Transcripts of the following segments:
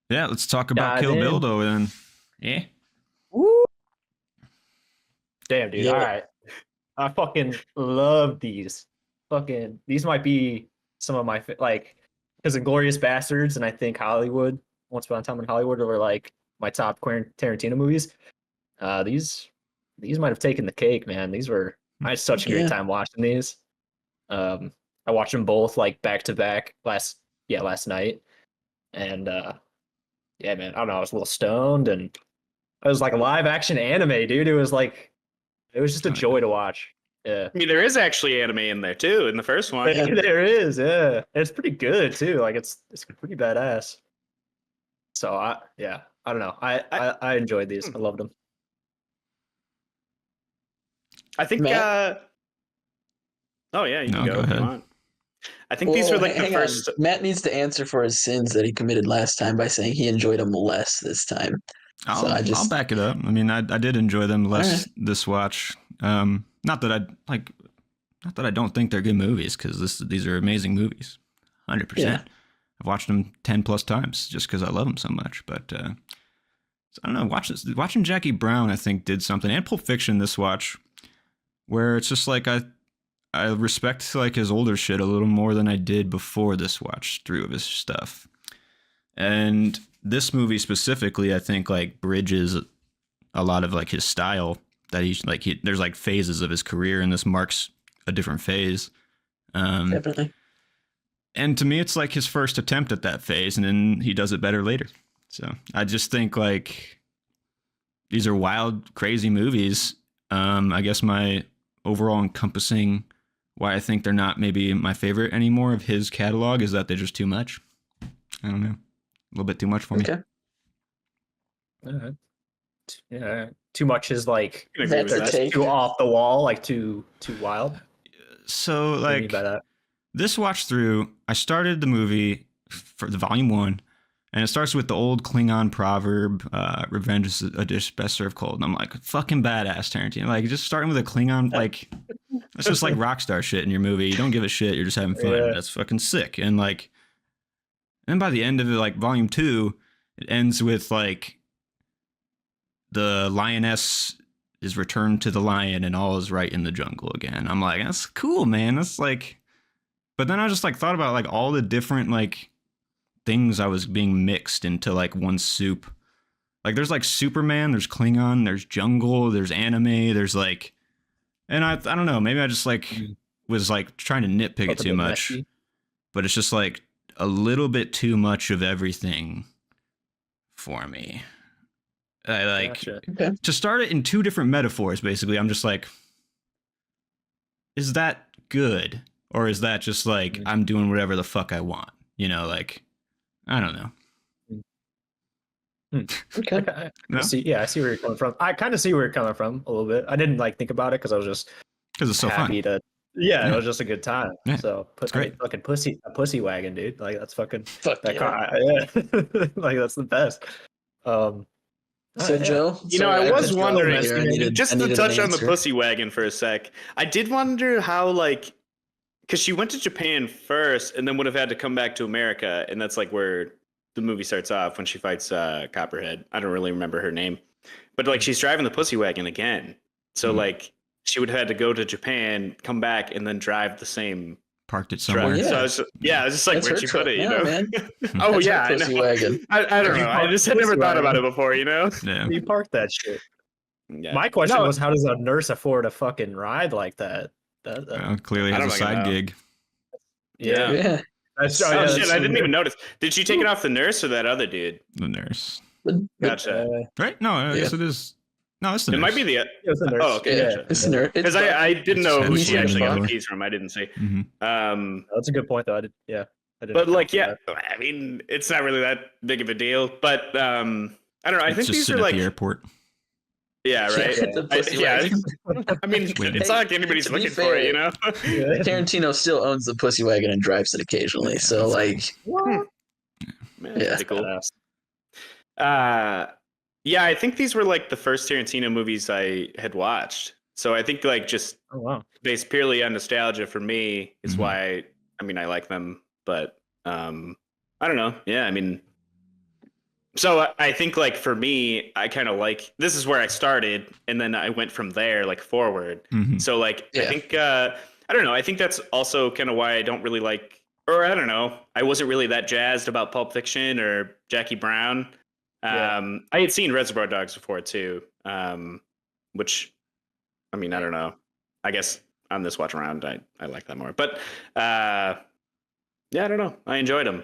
Yeah, let's talk about Dive Kill Bill in. though then. Yeah. Woo! Damn, dude. All Yeah. right. I fucking love these. Fucking these might be some of my like because Inglorious Bastards and I think Hollywood, Once Upon a Time in Hollywood, were like my top Quentin Tarantino movies. These might have taken the cake, man. I had such a great Yeah. time watching these. I watched them both like back to back last night, and yeah, man. I don't know. I was a little stoned, and it was like a live action anime, dude. It was just a Oh, joy to watch. Yeah. I mean, there is actually anime in there too in the first one. Yeah. There is, yeah. It's pretty good too. Like it's pretty badass. So I don't know. I enjoyed these. I loved them. I think. Matt? Oh yeah, you No, can go go if you ahead. want. I think these were like the hang first. on. Matt needs to answer for his sins that he committed last time by saying he enjoyed them less this time. So I'll back it up. I mean, I did enjoy them less this watch. Not that I don't think they're good movies, because these are amazing movies, 100%. Yeah. I've watched them 10 plus times just because I love them so much. But I don't know. Watching Jackie Brown, I think, did something, and Pulp Fiction this watch, where it's just like I respect like his older shit a little more than I did before this watch through of his stuff. And this movie specifically, I think, like bridges a lot of like his style that there's like phases of his career, and this marks a different phase. Definitely. And to me, it's like his first attempt at that phase, and then he does it better later. So I just think like these are wild, crazy movies. I guess my overall encompassing why I think they're not maybe my favorite anymore of his catalog is that they're just too much. I don't know. A little bit too much for me. Okay. Uh, yeah, too much is like I can agree with That's a that. take. too off the wall, like too wild. So What do you mean like by that? this watch through, I started the movie for the volume 1, and it starts with the old Klingon proverb, revenge is a dish best served cold. And I'm like, fucking badass, Tarantino. Like, just starting with a Klingon, like, that's just like rock star shit in your movie. You don't give a shit. You're just having fun. Yeah. That's fucking sick. And like, and then by the end of it, like volume 2, it ends with like the lioness is returned to the lion and all is right in the jungle again. I'm like, that's cool, man. That's like, but then I just like thought about like all the different like things I was being mixed into like one soup. Like there's like Superman, there's Klingon, there's jungle, there's anime, there's like, and I don't know, maybe I just like was like trying to nitpick it Felt a too bit much, messy. but it's just like a little bit too much of everything for me. I like Gotcha. Okay. to start it in 2 different metaphors. Basically, I'm just like, is that good, or is that just like Mhm. I'm doing whatever the fuck I want? You know, like I don't know. Okay. No? I see where you're coming from. I kind of see where you're coming from a little bit. I didn't like think about it because I was just Because it's so happy fun. to. Yeah, Yeah. it was just a good time. Yeah, So it's great. fucking a pussy wagon, dude. Like that's fucking Fuck that yeah. car. Yeah, like that's the best. So yeah. Joe, You know, sorry, I was cut you off wondering, earlier. just I to needed touch an on the answer. pussy wagon for a sec. I did wonder how, like, because she went to Japan first and then would have had to come back to America, and that's like where the movie starts off when she fights Copperhead. I don't really remember her name, but like she's driving the pussy wagon again. So like she would have had to go to Japan, come back, and then drive the same Parked it truck. somewhere. Well, yeah. So I was just like, That's where'd her you truck put it? You now, know? man. Oh That's her yeah, I pussy know. wagon. I don't You know. I parked just the had never pussy thought about wagon. it before. You know? Yeah. You parked that shit. Yeah. My question No, was, how does a nurse afford a fucking ride like that? Well, clearly I has a don't side know. gig. Yeah. Yeah. That's, Oh yeah, shit! that's I so didn't weird. even notice. Did she take it off the nurse or that other dude? The nurse. But Gotcha. Right? No, I Yeah. guess it is. No, it's the It nurse. might be the. It was a nurse. Oh, okay, yeah, gotcha. it's a nerd. It's Because Buck. I didn't It's know who just she slamming actually the got the door. keys from. I didn't see. Mm-hmm. That's a good point, though. I didn't But like, account yeah, for I mean, it's not really that big of a deal. But I don't know. I It's think just these sitting are at like, the airport. yeah, right. Yeah, the pussy wagon. I mean, Waiting. it's not like anybody's To be looking for it, you know. that. Yeah. Tarantino still owns the pussy wagon and drives it occasionally. Yeah, So that's like, What? Man, Yeah. pretty cool. Badass. Yeah, I think these were like the first Tarantino movies I had watched. So I think like just Oh wow. based purely on nostalgia for me is Mhm. why I mean I like them. But I don't know. Yeah, I mean So I think like for me, I kind of like this is where I started, and then I went from there like forward. Mhm. So like I Yeah. think I don't know. I think that's also kind of why I don't really like, or I don't know. I wasn't really that jazzed about Pulp Fiction or Jackie Brown. Yeah. I had seen Reservoir Dogs before too, which I mean I don't know. I guess on this watch around, I like that more. But yeah, I don't know. I enjoyed them.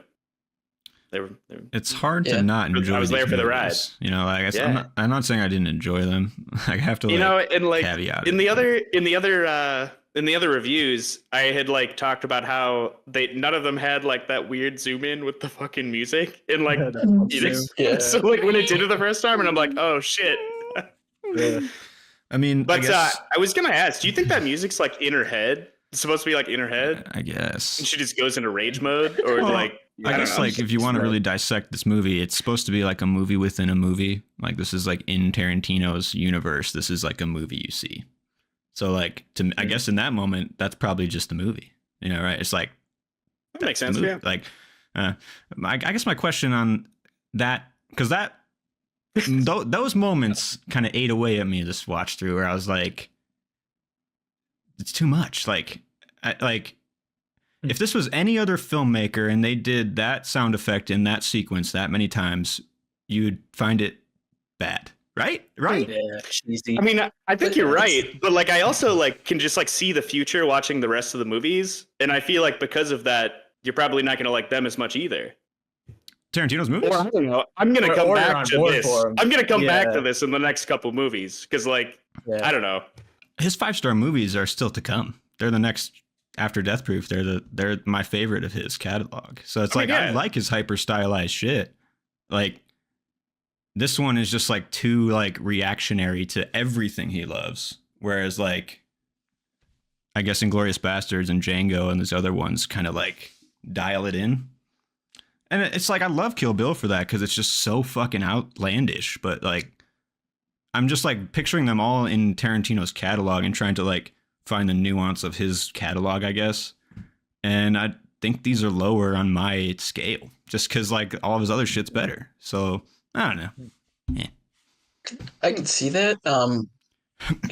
They were It's hard to Yeah. not enjoy. I was there these for the movies. You know, like I guess Yeah. I'm not saying I didn't enjoy them. I have to, you like, know, and like caveat in it. the other reviews, I had like talked about how none of them had like that weird zoom in with the fucking music and like you know, Yeah. so like when it did it the first time, and I'm like, oh shit. Yeah. I mean, But I guess. I was gonna ask, do you think that music's like in her head? It's supposed to be like in her head, I and guess. she just goes into rage mode, or Well, like I don't guess know. like if you want to really dissect this movie, it's supposed to be like a movie within a movie. Like this is like in Tarantino's universe. This is like a movie you see. So like I guess in that moment, that's probably just the movie. You know, right? It's like That makes that's the sense. movie. Yeah. Like, I guess my question on that, because those moments kind of ate away at me this watch through, where I was like, it's too much. Like, if this was any other filmmaker and they did that sound effect in that sequence that many times, you'd find it bad, right? Right? Yeah. Cheesy. I mean, I think But you're it's- right, but like I also like can just like see the future watching the rest of the movies, and I feel like because of that, you're probably not going to like them as much either. Tarantino's movies. Or I don't know. I'm going to come Or you're back on to board this. for 'em. I'm going to come back Yeah. to this in the next couple movies because, like, Yeah. I don't know. His 5-star movies are still to come. They're the next after Death Proof. They're my favorite of his catalog. So it's I mean, like I yeah. like his hyper stylized shit. Like this one is just like too like reactionary to everything he loves. Whereas like I guess Inglourious Bastards and Django and these other ones kind of like dial it in. And it's like I love Kill Bill for that because it's just so fucking outlandish. But like I'm just like picturing them all in Tarantino's catalog and trying to like find the nuance of his catalog, I guess. And I think these are lower on my scale just because like all of his other shit's better. So I don't know. I can see that.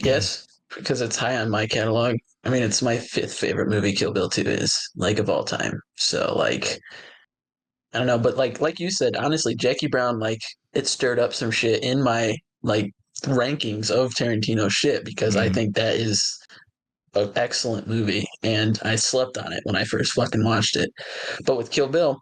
Yes, because it's high on my catalog. I mean, it's my 5th favorite movie. Kill Bill 2 is like of all time. So like, I don't know, but like you said, honestly, Jackie Brown, like it stirred up some shit in my like rankings of Tarantino shit because I Mhm. think that is an excellent movie, and I slept on it when I first fucking watched it. But with Kill Bill,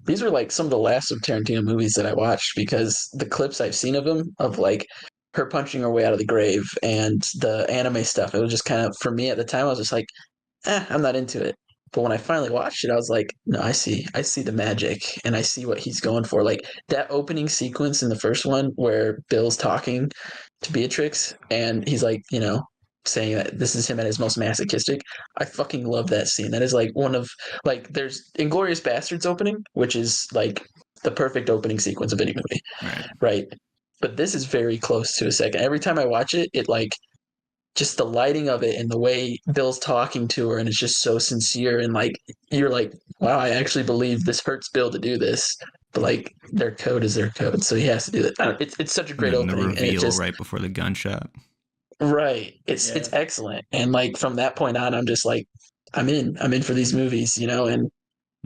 these were like some of the last of Tarantino movies that I watched because the clips I've seen of him of like her punching her way out of the grave and the anime stuff, it was just kind of for me at the time I was just like, I'm not into it. But when I finally watched it, I was like, no, I see the magic and I see what he's going for. Like that opening sequence in the first one where Bill's talking to Beatrix and he's like, saying that this is him at his most masochistic. I fucking love that scene. That is like one of like there's Inglorious Bastards opening, which is like the perfect opening sequence of any movie, Right. right? But this is very close to a second. Every time I watch it, it like just the lighting of it and the way Bill's talking to her, and it's just so sincere and like you're like, wow, I actually believe this hurts Bill to do this, but like their code is their code, so he has to do it. It's such a great And then the opening, and it reveal just right before the gunshot. right. It's excellent, and like from that point on, I'm just like, I'm in for these movies, and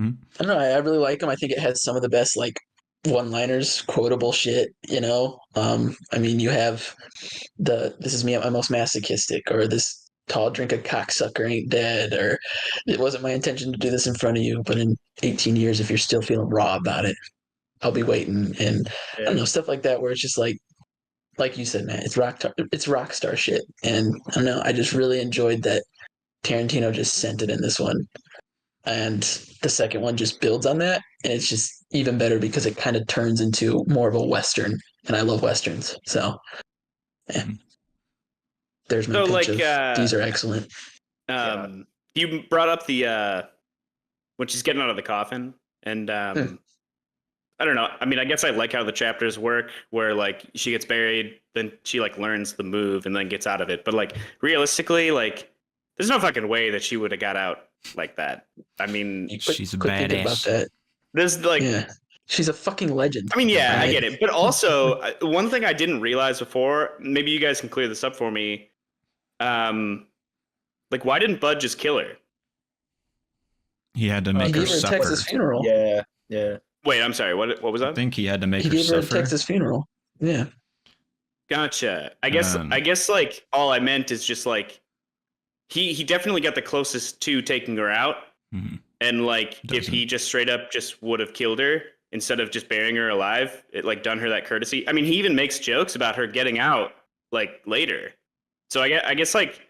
Mhm. I don't know, I really like them. I think it has some of the best like one-liners, quotable shit. I mean, you have this is me at my most masochistic, or this tall drink of cocksucker ain't dead, or it wasn't my intention to do this in front of you, but in 18 years, if you're still feeling raw about it, I'll be waiting. And I don't know, stuff like that, where it's just like you said, man, it's rock star shit. And I don't know, I just really enjoyed that Tarantino just sent it in this one. And the second one just builds on that. And it's just even better because it kind of turns into more of a Western. And I love Westerns. So, yeah. There's my So, pitch like, of these are excellent. You brought up the when she's getting out of the coffin, and I don't know. I mean, I guess I like how the chapters work, where like she gets buried, then she like learns the move, and then gets out of it. But like realistically, like there's no fucking way that she would have got out like that. I mean, She's a Quit thinking about badass. that. there's like Yeah. She's a fucking legend. I mean, yeah, I Right? get it. But also, one thing I didn't realize before, maybe you guys can clear this up for me. Like, why didn't Bud just kill her? He had to He make her gave her a suffer. Texas funeral. Yeah. Wait, I'm sorry. What was I that? think he had to make He her gave her a suffer. Texas funeral. Yeah. Gotcha. I guess like all I meant is just like he definitely got the closest to taking her out. Mhm. And like if Doesn't. he just straight up just would have killed her instead of just burying her alive, it like done her that courtesy. I mean, he even makes jokes about her getting out like later. So I guess like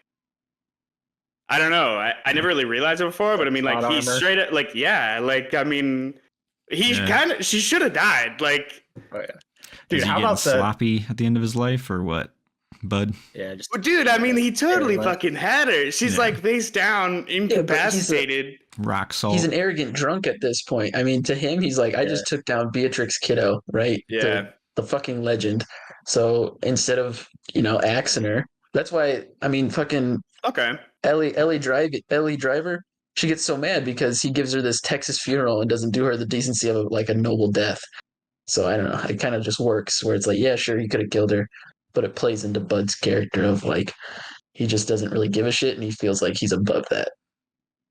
I don't know. I never really realized it before, but I mean like Plot he's armor. straight up like yeah, like I mean Yeah. she should have died. Like Oh yeah. Is Dude, he how getting about the sloppy at the end of his life or what, Bud? yeah, just well, dude, I mean he totally Very much. fucking had her. She's Yeah. like face down, incapacitated. Rock salt. He's an arrogant drunk at this point. I mean, to him, he's like, I Yeah. just took down Beatrix Kiddo, right? Yeah. The fucking legend. So instead of, axing her, that's why, I mean, fucking Okay. Ellie Driver, she gets so mad because he gives her this Texas funeral and doesn't do her the decency of like a noble death. So I don't know. It kind of just works where it's like, yeah, sure, he could have killed her, but it plays into Bud's character of like, he just doesn't really give a shit and he feels like he's above that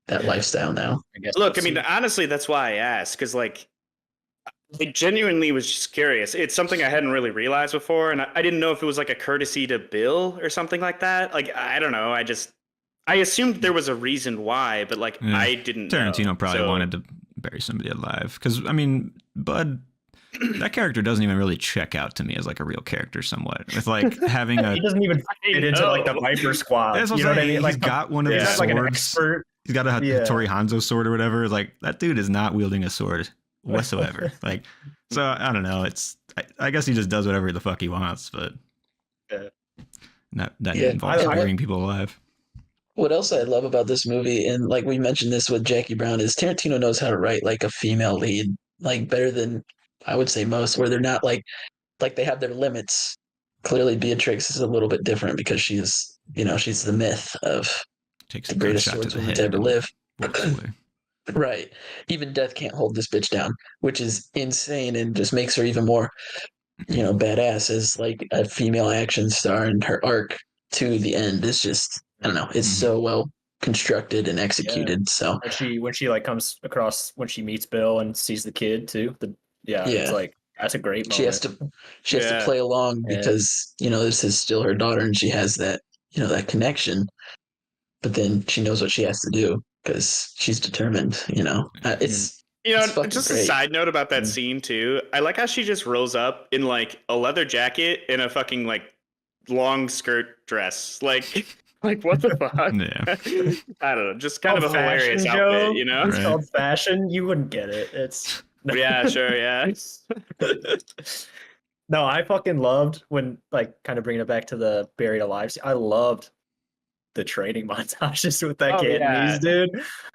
Yeah. lifestyle now. I guess Look, I we'll mean, see. honestly, that's why I asked, because like I genuinely was just curious. It's something I hadn't really realized before, and I didn't know if it was like a courtesy to Bill or something like that. Like I don't know. I assumed there was a reason why, but like Yeah. I didn't. Tarantino know. probably So- wanted to bury somebody alive because I mean, Bud, that character doesn't even really check out to me as like a real character, somewhat. With like having a, He doesn't even fit into like the know. Viper Squad. that's what You know I'm what I saying. mean? Like He's got one of yeah. his he's not like an swords. expert. He's got a Yeah. Hattori Hanzo sword or whatever. Like that dude is not wielding a sword whatsoever. Like, so I don't know. I guess he just does whatever the fuck he wants, but Yeah. that Yeah, involves I- burying people alive. What else I love about this movie, and like we mentioned this with Jackie Brown, is Tarantino knows how to write like a female lead, like better than I would say most, where they're not like they have their limits. Clearly, Beatrix is a little bit different because she's the myth of Takes the a greatest gunshot to the swordswoman head to ever and live. walks away. Right. Even death can't hold this bitch down, which is insane and just makes her even more, badass as like a female action star, and her arc to the end is just, I don't know, it's Mhm. so well constructed and executed. So When she like comes across when she meets Bill and sees the kid too. Yeah. It's like that's a great moment. she has to Yeah. play along Yeah. because, this is still her daughter and she has that, that connection. But then she knows what she has to do because she's determined, It's It's fucking just a great. side note about that Mm. scene too. I like how she just rolls up in like a leather jacket and a fucking like long skirt dress. Like what the fuck? Yeah. I don't know. Just kind of a Called hilarious fashion, outfit, Joe. you know? It's Right. called fashion. You wouldn't get it. It's Yeah, sure, yeah. No, I fucking loved when like kind of bringing it back to the buried alive scene. I loved the training montages with that Oh, kid yeah. and these, dude.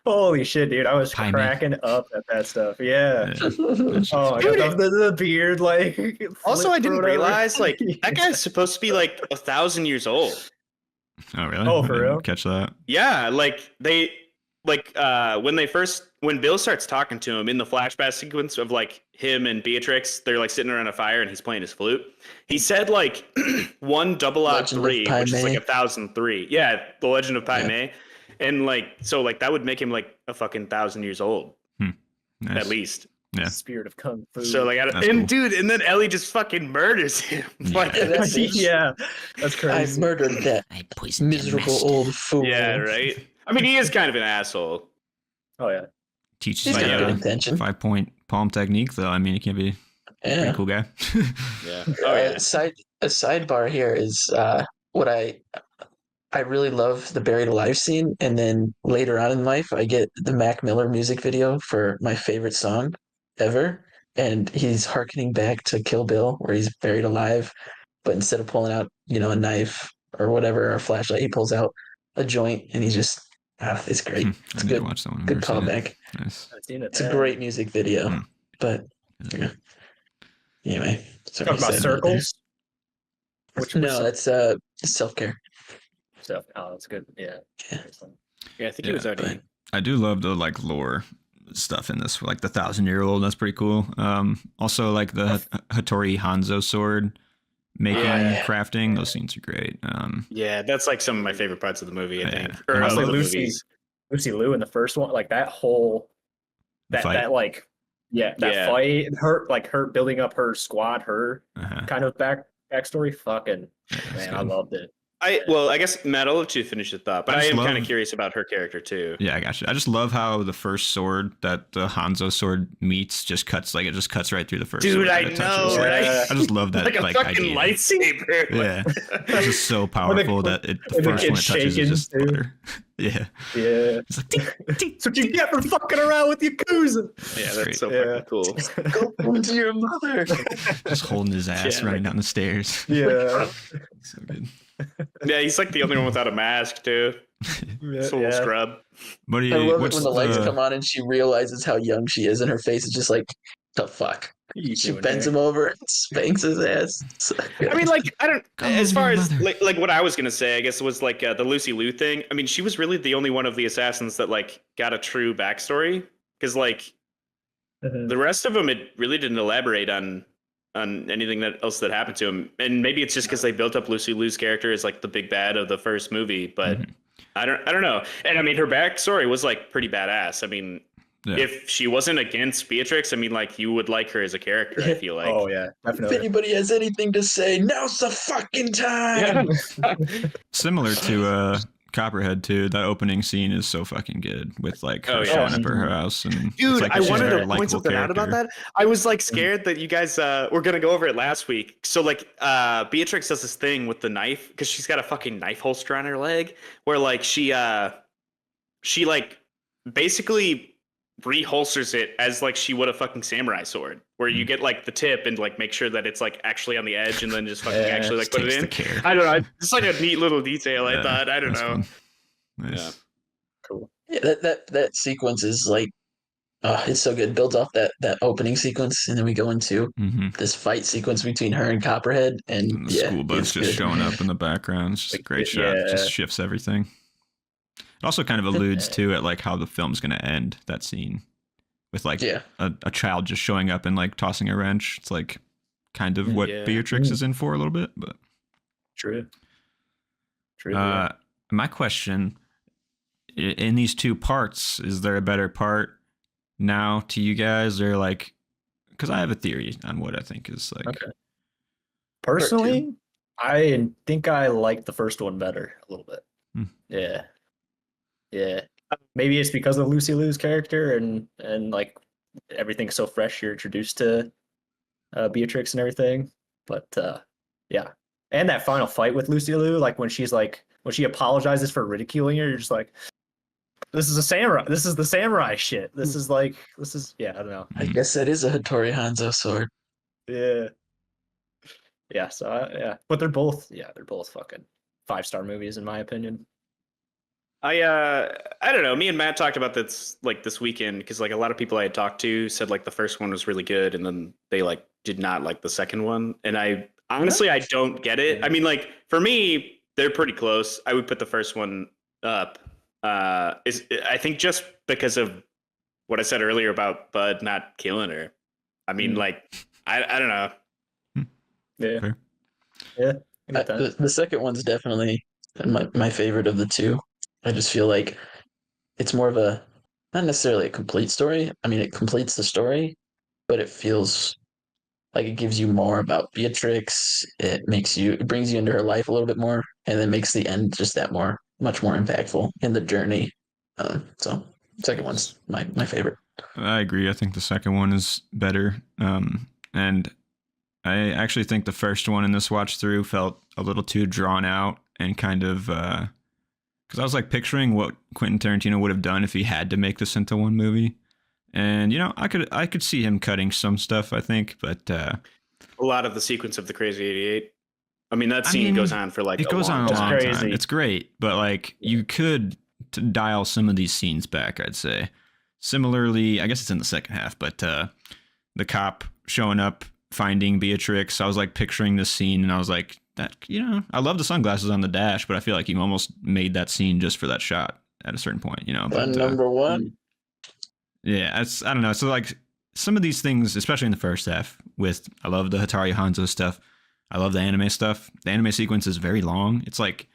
Holy shit, dude. I was Pie cracking up at that stuff. Yeah. Yeah. Oh my Dude, god, the beard, like Also, flipped I or didn't whatever. realize like that guy's supposed to be like 1,000 years old. Oh really? Oh, I for didn't real? catch that. Yeah, like when Bill starts talking to him in the flashback sequence of like him and Beatrix, they're like sitting around a fire and he's playing his flute. He said like one double odd Legend of 3, Pai which is like Mei. 1,003. Yeah, the Legend of Pai Yeah. Mei. And like so like that would make him like a fucking 1,000 years old Nice. at least. Yeah. Spirit of Kung Fu. So like That's and cool. dude, and then Ellie just fucking murders him. Like, Yeah, that's it. yeah, that's I crazy. murdered that I poisoned your miserable master. old fool. yeah, right. I mean, he is kind of an asshole. Oh yeah. Teaches He's you got yeah. good a intention. 5-point palm technique, though. I mean, he can't be a Yeah. pretty cool guy. Yeah. Oh yeah. A sidebar here is what I really love the buried alive scene, and then later on in life, I get the Mac Miller music video for my favorite song ever, and he's harkening back to Kill Bill, where he's buried alive, but instead of pulling out, a knife or whatever or a flashlight, he pulls out a joint, and he just it's great. I It's need to good. watch that one. I've Good never seen it. callback. Nice. I've seen it. It's a great music video, Hmm. but yeah. Anyway, Talk about circles. Which No, that's self care. stuff. Oh, that's good. Yeah. Yeah. Yeah, I think he was Yeah, already. I do love the like lore stuff in this, like the 1,000-year-old. That's pretty cool. Also, like the Hattori Hanzo sword making, crafting. Those scenes are great. Yeah, that's like some of my favorite parts of the movie, I think. Or And Honestly, of the Lucy movies. Liu in the first one, like that whole fight. that like fight, her building up her squad, her kind of backstory. Fucking man, I loved it. I guess Matt, I'll let you finish the thought, but I am kind of love- curious about her character too. Yeah, I got you. I just love how the first sword that the Hanzo sword meets just cuts right through the first Dude, sword that I it touches. know, Like, right? I just love that Like a fucking idea. lightsaber. Yeah, it's just so powerful that the and the first one it kid's touches is just shaking, too. butter. Yeah, Yeah, it's like ding, ding. that's what you get for fucking around with Yakuza. Yeah, great. that's so Yeah. fucking cool. Go home to your mother. Just holding his ass Yeah, running down the stairs. Yeah, So good. Yeah, he's like the only one without a mask too. It's a little scrub. What do I you? love it What's when the lights come on and she realizes how young she is, and her face is just like, the fuck. She bends him over and spanks his ass. So I mean, like, I don't. Go As with far your as mother. like what I was gonna say, I guess was like the Lucy Liu thing. I mean, she was really the only one of the assassins that like got a true backstory, because like the rest of them, it really didn't elaborate on anything else that happened to him. And maybe it's just because they built up Lucy Liu's character as like the big bad of the first movie, but I don't know. And I mean, her backstory was like pretty badass. I mean, if she wasn't against Beatrix, I mean, like you would like her as a character. I feel like. Oh yeah, if definitely. anybody has anything to say, now's the fucking time. Similar to Copperhead too. That opening scene is so fucking good with like her Oh, yeah. showing up at her house and Dude, it's like I she's a wanted very to point likable something out about character. that. I was like scared that you guys were gonna go over it last week. So like Beatrix does this thing with the knife because she's got a fucking knife holster on her leg where like she like basically reholsters it as like she would a fucking samurai sword, where you get like the tip and like make sure that it's like actually on the edge and then just fucking actually like put it Takes in. the care. I don't know. It's like a neat little detail. I thought. I don't That's know. fun. Nice. Yeah. Cool. Yeah, that sequence is like, it's so good. Builds off that opening sequence, and then we go into this fight sequence between her and Copperhead, and And the school bus it's just good. showing up in the background. It's just a Like, great shot. It yeah. just shifts everything. It also kind of alludes to at like how the film's gonna end, that scene. With like Yeah. a child just showing up and like tossing a wrench. It's like kind of what Yeah. Beatrix is in for a little bit. But True. Yeah. my question, in these two parts, is there a better part now to you guys, or like, because I have a theory on what I think is like. Okay. Personally, I think I like the first one better a little bit. Yeah. Yeah. Maybe it's because of Lucy Liu's character and like everything's so fresh. You're introduced to Beatrix and everything. But yeah. And that final fight with Lucy Liu, like when she apologizes for ridiculing her, you're just like, this is a samurai. This is the samurai shit. This is yeah, I don't know. I guess that is a Hattori Hanzo sword. Yeah. Yeah, so yeah. But they're both fucking 5-star movies in my opinion. I don't know. Me and Matt talked about this like this weekend because like a lot of people I had talked to said like the first one was really good and then they like did not like the second one. And I honestly I don't get it. I mean, like for me, they're pretty close. I would put the first one up. I think just because of what I said earlier about Bud not killing her. I mean, like I don't know. Yeah. Fair. Yeah. I get that. The second one's definitely my favorite of the two. I just feel like it's more of a, not necessarily a complete story. I mean, it completes the story, but it feels like it gives you more about Beatrix. It brings you into her life a little bit more, and then makes the end just much more impactful in the journey. So second one's my favorite. I agree. I think the second one is better. And I actually think the first one in this watch through felt a little too drawn out and kind of, because I was like picturing what Quentin Tarantino would have done if he had to make this into one movie. And, you know, I could see him cutting some stuff, I think, but A lot of the sequence of the Crazy 88. I mean, that scene goes on for like it goes on a long That's time. crazy. It's great, but like you could dial some of these scenes back, I'd say. Similarly, I guess it's in the second half, but the cop showing up, finding Beatrix, I was like picturing this scene and I was like, that, you know, I love the sunglasses on the dash, but I feel like you almost made that scene just for that shot at a certain point, you know. But, Number one. Yeah, I don't know. So like some of these things, especially in the first half, I love the Hataru Hanzo stuff. I love the anime stuff. The anime sequence is very long. It's like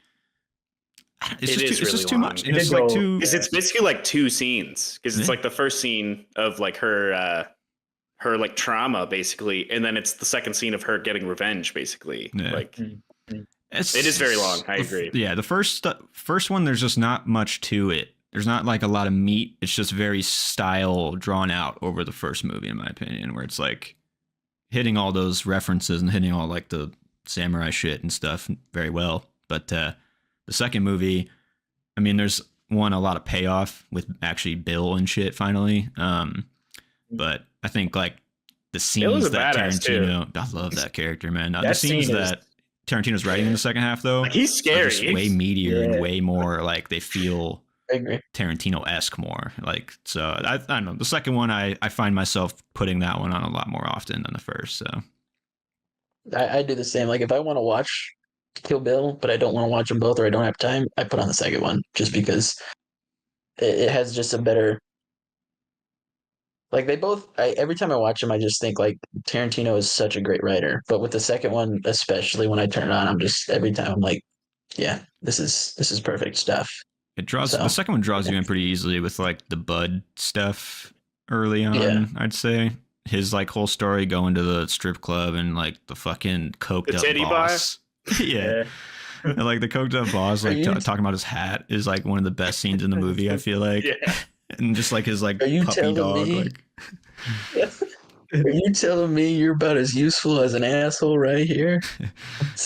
it's just too much. And it's like too. Because it's basically like 2 scenes. Because it's like the first scene of like her like trauma basically, and then it's the second scene of her getting revenge basically. Yeah. Like it is very long. I agree. Yeah, the first one, there's just not much to it. There's not like a lot of meat. It's just very style drawn out over the first movie, in my opinion, where it's like hitting all those references and hitting all like the samurai shit and stuff very well. But the second movie, I mean, there's a lot of payoff with actually Bill and shit finally. But I think like the scenes that Tarantino, I love that character, man. The scenes that Tarantino's writing in the second half, though, like, he's scary. Are just way meatier and way more like they feel Tarantino-esque more. Like, so I don't know. The second one, I find myself putting that one on a lot more often than the first. So I do the same. Like if I want to watch Kill Bill, but I don't want to watch them both, or I don't have time, I put on the second one just because it has just a better. Like they both, every time I watch them, I just think like Tarantino is such a great writer. But with the second one, especially when I turn it on, I'm just every time I'm like, yeah, this is perfect stuff. The second one draws you in pretty easily with like the Bud stuff early on. I'd say his like whole story going to the strip club and like the fucking coked up boss. Yeah. And like the coked up boss, like talking about his hat is like one of the best scenes in the movie. I feel like. Yeah. And just like his like puppy dog. Like... Are you telling me you're about as useful as an asshole right here?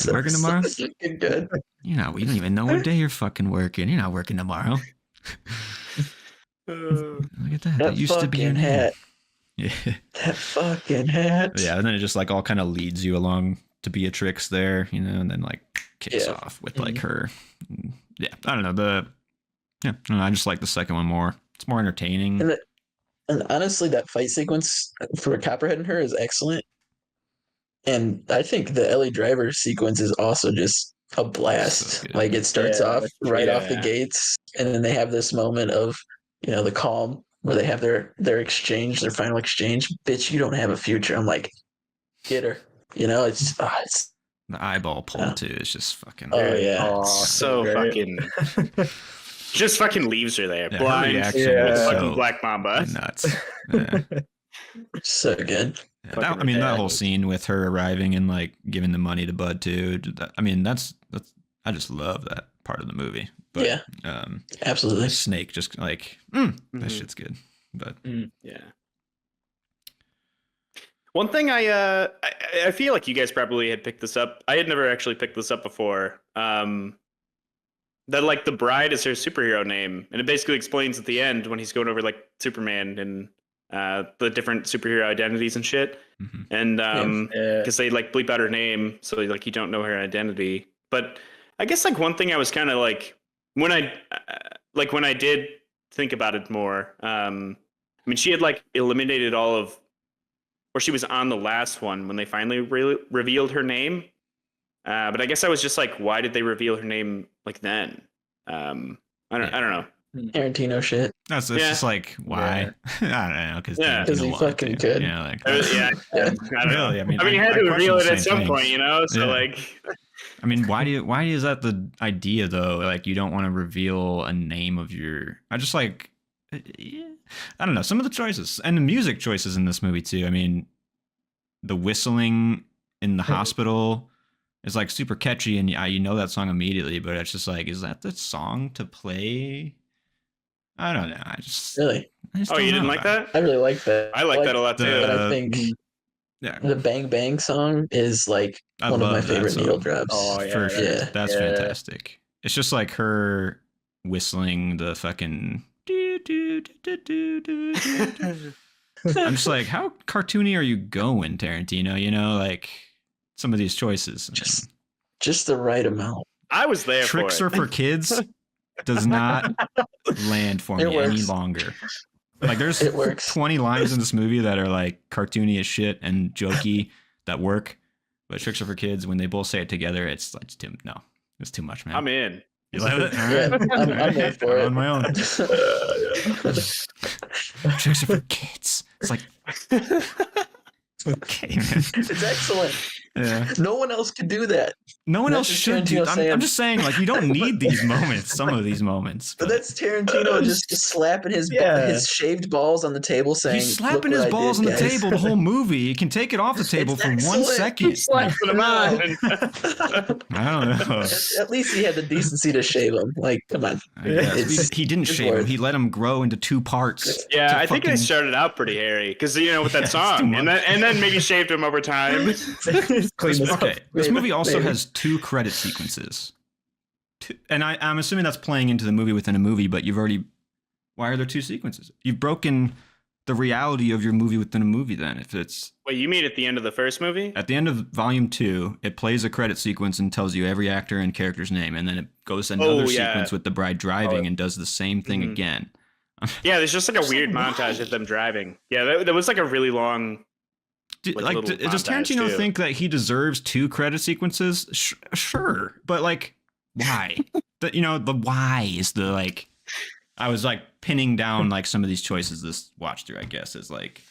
Working tomorrow? Good. You know, we don't even know what day you're fucking working. You're not working tomorrow. Look at that. That used to be your hat. Yeah. That fucking hat. Yeah, and then it just like all kind of leads you along to Beatrix there, you know, and then like kicks off with like her. Yeah, I don't know. I just like the second one more. It's more entertaining. And honestly, that fight sequence for Copperhead and her is excellent. And I think the Ellie Driver sequence is also just a blast. So like it starts off off the gates, and then they have this moment of, you know, the calm where they have their exchange, their final exchange. Bitch, you don't have a future. I'm like, get her. You know, it's the eyeball pull too. It's just fucking. Oh yeah, so fucking. Just fucking leaves her there, yeah, blind. With fucking Black Mamba. Nuts. Yeah. So good. Yeah, that whole scene with her arriving and like giving the money to Bud too. That's I just love that part of the movie. But, yeah, absolutely. Snake just like that shit's good. But yeah. One thing I feel like you guys probably had picked this up. I had never actually picked this up before. That like the bride is her superhero name, and it basically explains at the end when he's going over like Superman and the different superhero identities and shit. Mm-hmm. And because they like bleep out her name, so like you don't know her identity. But I guess like one thing I was kind of like when I did think about it more. I mean, she had like eliminated all of, or she was on the last one when they finally revealed her name. But I guess I was just like, why did they reveal her name like then? I don't know. Tarantino shit. It's just like why? Yeah. I don't know because he fucking could. Yeah, like I don't know. Really, I mean, you had to reveal it at some point, you know. So like, I mean, why is that the idea though? Like, you don't want to reveal a name of your. I just like, I don't know, some of the choices and the music choices in this movie too. I mean, the whistling in the hospital. It's like super catchy, and you know that song immediately. But it's just like, is that the song to play? I don't know. I just you didn't like that? I really like that. I like that a lot too. But I think the Bang Bang song is like one of my favorite needle drops. Oh yeah, for sure. Yeah. That's fantastic. It's just like her whistling the fucking. I'm just like, how cartoony are you going, Tarantino? You know, like. Some of these choices, just the right amount. I was there. Tricks are for kids does not land for me any longer. Like there's 20 lines in this movie that are like cartoony as shit and jokey that work, but Tricks are for kids when they both say it together, it's too much, man. I'm in. You like it? All Yeah, right. I'm there for I'm it. on my own. Jokes are for kids. It's like, it's okay, man. It's excellent. Yeah. No one else could do that. No one else That's just should do. Tarantino saying- I'm just saying, like, you don't need these moments. Some of these moments. But that's Tarantino just slapping his his shaved balls on the table, saying, he's slapping "Look his what I balls did, on the guys." table the whole movie. He can take it off the table It's for 1 excellent. second. Slapping him on. I don't know. At least he had the decency to shave him. Like, come on. I guess. It's- He didn't it's shave him. worth- He let him grow into 2 parts. Yeah, to I think they fucking- started out pretty hairy because with that Yeah, it's too song, and much. then maybe shaved him over time. Clean this up. Okay, this Maybe, movie also maybe. has 2 credit sequences. And I'm assuming that's playing into the movie within a movie, but you've already... Why are there 2 sequences? You've broken the reality of your movie within a movie then. If it's... Wait, you mean at the end of the first movie? At the end of volume 2, it plays a credit sequence and tells you every actor and character's name, and then it goes to another sequence with the bride driving and does the same thing Mhm. again. Yeah, there's just like a weird why? montage of them driving. Yeah, that was like a really long. Like little Does montage, Tarantino too. think that he deserves 2 credit sequences? Sure, but like, why? The why is the like. I was like pinning down like some of these choices this watch through. I guess is like,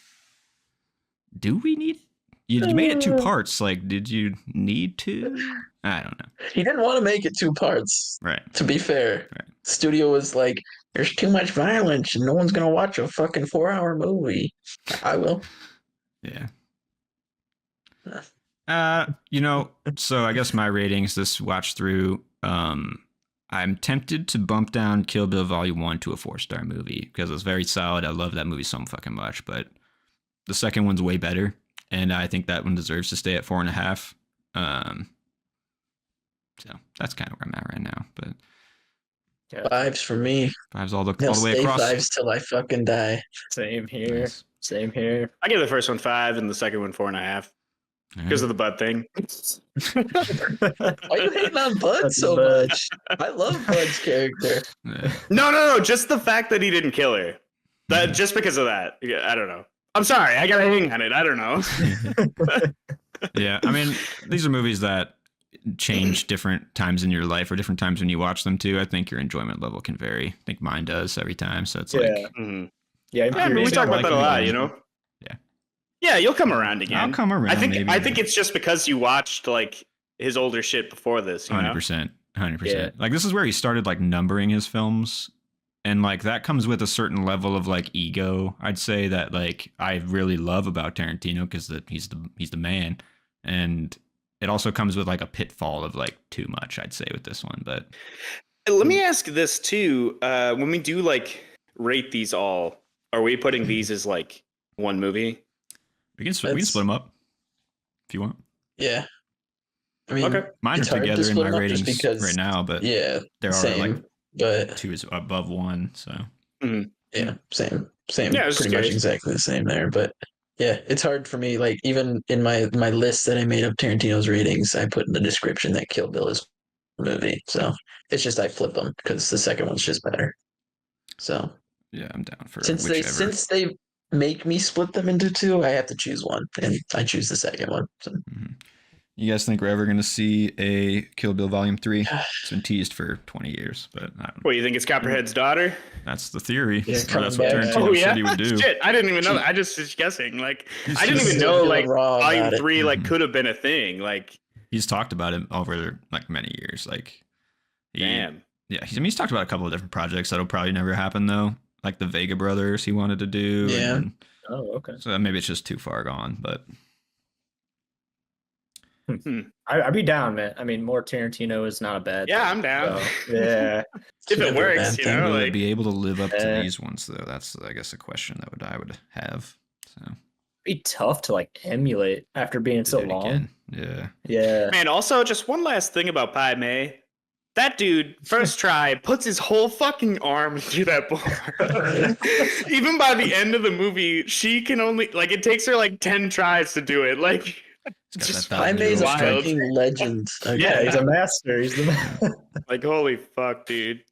do we need? You made it 2 parts. Like, did you need to? I don't know. He didn't want to make it 2 parts. Right. To be fair, Right. studio was like, "There's too much violence, and no one's gonna watch a fucking 4-hour movie." I will. Yeah. So I guess my ratings this watch through, I'm tempted to bump down Kill Bill Volume 1 to a 4-star movie because it's very solid. I love that movie so fucking much, but the second one's way better, and I think that one deserves to stay at 4.5. So that's kind of where I'm at right now, but 5s for me. 5's all the They'll way stay across. 5s till I fucking die. Same here. Nice. Same here. I give the first one 5 and the second one 4.5 because of the butt thing. Why are you hating on Bud That's so Bud. much? I love Bud's character. Yeah. No, just the fact that he didn't kill her. That just because of that. Yeah, I don't know. I'm sorry, I gotta hang on it. I don't know. Yeah, I mean, these are movies that change different times in your life or different times when you watch them too. I think your enjoyment level can vary. I think mine does every time. So it's like, Mhm. Yeah, I'm Yeah, I mean, we curious. talk about like that a it. lot, you know. Yeah. Yeah, you'll come around again. I'll come around. I think maybe. it's just because you watched like his older shit before this. You know? 100%. 100%. Yeah. Like this is where he started like numbering his films. And like that comes with a certain level of like ego, I'd say, that like I really love about Tarantino because he's the man. And it also comes with like a pitfall of like too much, I'd say, with this one. But Let me ask this too. When we do like rate these all, are we putting these as like one movie? we can split them up if you want. Yeah. I mean, Okay. Mine are it's hard to together in split my them up just ratings because- right now, but yeah, there are same. like But 2 is above 1. So yeah, same, Yeah, I was just pretty much curious. exactly the same there. But yeah, it's hard for me. Like even in my list that I made of Tarantino's ratings, I put in the description that Kill Bill is a movie. So it's just I flip them because the second one's just better. So yeah, I'm down for since whichever. they make me split them into 2, I have to choose one, and I choose the second one. So. Mhm. You guys think we're ever going to see a Kill Bill Volume 3? It's been teased for 20 years, but I don't know. What, you think it's Copperhead's daughter? That's the theory. Yeah, Or coming that's what back. Tarantino said he would do. Shit, I didn't even know that. I just was guessing. Like, He's I didn't just even still know feeling like raw Volume about it. 3 like Mhm. could have been a thing. Like, He's talked about it over like many years. Like, damn. Yeah, he's talked about a couple of different projects that'll probably never happen though. Like the Vega Brothers, he wanted to do. Yeah. and- Oh, okay. so maybe it's just too far gone, but I'd be down, man. I mean, more Tarantino is not a bad. Yeah, thing, I'm down. so, yeah. If it Never a works, bad you thing. know, will it like be able to live up to Yeah. these ones though? That's I guess a question that I would have. So Be tough to like emulate after being so do it long. again. Yeah. Yeah. man. Also, just one last thing about Pai Mei. That dude, first try, puts his whole fucking arm through that bar. Even by the end of the movie, she can only like it takes her like 10 tries to do it. Like, He's got just that Jaime's a wild. fucking legend. Okay? Yeah, he's a master. He's the like holy fuck, dude.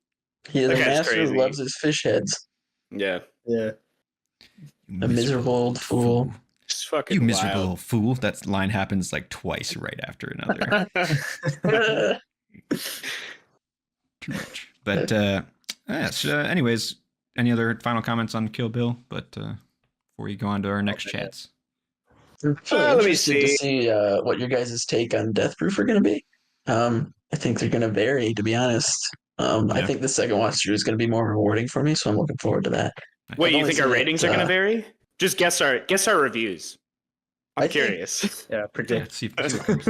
He is That a guy's master who crazy. loves his fish heads. Yeah, yeah. A miserable old fool. just fucking You miserable wild. old fool. That line happens like twice right after another. too much. But yes. Anyways, any other final comments on Kill Bill? But before we go on to our next chats. I'm really Let me interested to see. see what your guys' take on Death Proof are going to be. I think they're going to vary, to be honest. I think the second watch through is going to be more rewarding for me, so I'm looking forward to that. Wait, I've you only think our seen it, ratings are going to vary? Just guess our reviews. I'm I think- curious. Yeah, Yeah, predict. let's see if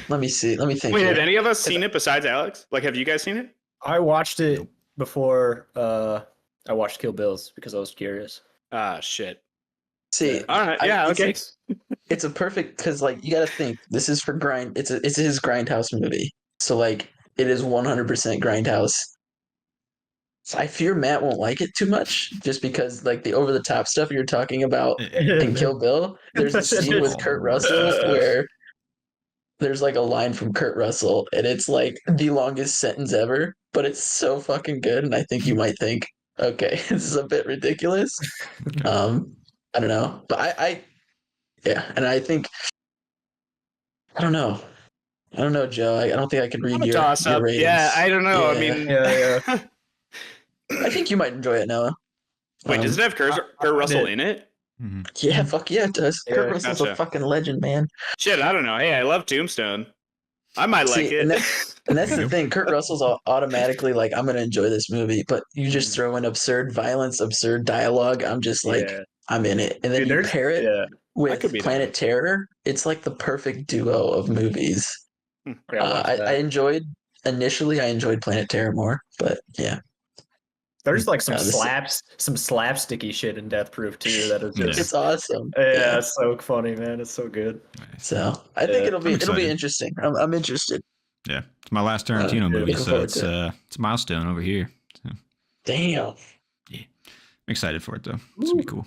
Let me see. Let me think. Wait, here. have any of us seen it besides Alex? Like, have you guys seen it? I watched it Nope. before I watched Kill Bills because I was curious. Ah, shit. See, All right. Yeah. Okay. It's a perfect because like you got to think this is for grind. It's his grindhouse movie, so like it is 100% grindhouse. So I fear Matt won't like it too much, just because like the over the top stuff you're talking about in Kill Bill. There's a scene with Kurt Russell where there's like a line from Kurt Russell, and it's like the longest sentence ever, but it's so fucking good, and I think you might think, okay, this is a bit ridiculous. I don't know, but I yeah, and I think I don't know. I don't know, Joe. I don't think I could read I'm a your toss up. ratings. Yeah, I don't know. I Yeah. mean, Yeah. I think you might enjoy it, Noah. wait, does it have Kurt Russell in it? Mhm. Yeah, fuck yeah, it does. Yeah, Kurt Russell's gotcha. a fucking legend, man. Shit, I don't know. Hey, I love Tombstone. I might like See, it. and that's the thing. Kurt Russell's automatically like, I'm gonna enjoy this movie, but you just throw in absurd violence, absurd dialogue. I'm just like, Yeah. I'm in it. And then Dude, you there's- pair it Yeah. with could be Planet down. Terror. It's like the perfect duo of movies. I gotta watch that. I enjoyed initially. I enjoyed Planet Terror more, but yeah, There's like some this- slapsticky shit in Death Proof too. That is Yeah. just it's awesome. yeah, it's so funny, man. It's so good. Nice. So I think Yeah. it'll be I'm excited. interesting. I'm interested. Yeah, it's my last Tarantino yeah, movie, looking so forward it's to it's a milestone over here. So Damn. I'm excited for it though. It's gonna be cool.